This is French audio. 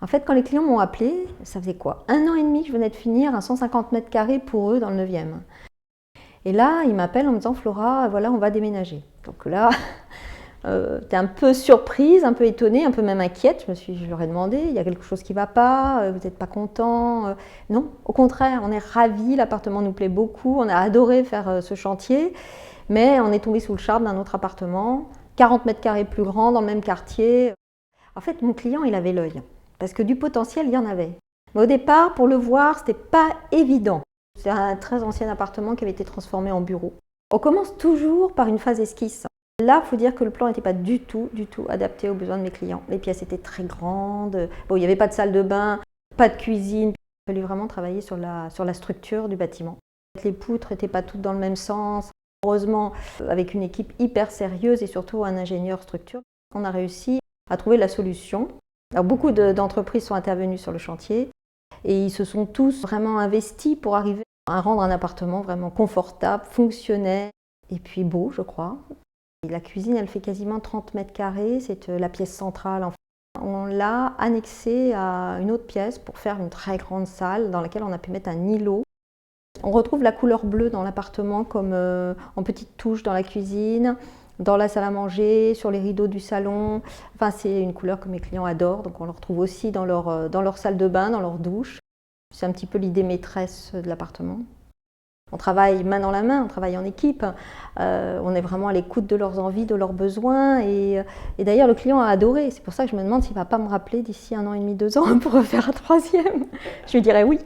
En fait, quand les clients m'ont appelé, ça faisait quoi? 1 an et demi que je venais de finir un 150 mètres carrés pour eux dans le 9e. Et là, ils m'appellent en me disant: Flora, voilà, on va déménager. Donc là, t'es un peu surprise, un peu étonnée, un peu même inquiète. Je leur ai demandé: il y a quelque chose qui ne va pas, vous n'êtes pas content? Non, au contraire, on est ravis, l'appartement nous plaît beaucoup, on a adoré faire ce chantier, mais on est tombé sous le charme d'un autre appartement, 40 mètres carrés plus grand, dans le même quartier. En fait, mon client, il avait l'œil, parce que du potentiel, il y en avait. Mais au départ, pour le voir, ce n'était pas évident. C'est un très ancien appartement qui avait été transformé en bureau. On commence toujours par une phase esquisse. Là, il faut dire que le plan n'était pas du tout adapté aux besoins de mes clients. Les pièces étaient très grandes. Bon, il n'y avait pas de salle de bain, pas de cuisine. Il a fallu vraiment travailler sur la structure du bâtiment. Les poutres n'étaient pas toutes dans le même sens. Heureusement, avec une équipe hyper sérieuse et surtout un ingénieur structure, on a réussi à trouver la solution. Alors, beaucoup d'entreprises sont intervenues sur le chantier et ils se sont tous vraiment investis pour arriver à rendre un appartement vraiment confortable, fonctionnel et puis beau, je crois. Et la cuisine, elle fait quasiment 30 mètres carrés, c'est la pièce centrale. On l'a annexée à une autre pièce pour faire une très grande salle dans laquelle on a pu mettre un îlot. On retrouve la couleur bleue dans l'appartement comme en petites touches dans la cuisine, dans la salle à manger, sur les rideaux du salon. Enfin, c'est une couleur que mes clients adorent, donc on le retrouve aussi dans leur salle de bain, dans leur douche. C'est un petit peu l'idée maîtresse de l'appartement. On travaille main dans la main, on travaille en équipe, on est vraiment à l'écoute de leurs envies, de leurs besoins et d'ailleurs le client a adoré. C'est pour ça que je me demande s'il ne va pas me rappeler d'ici 1 an et demi, 2 ans pour refaire un troisième. Je lui dirais oui.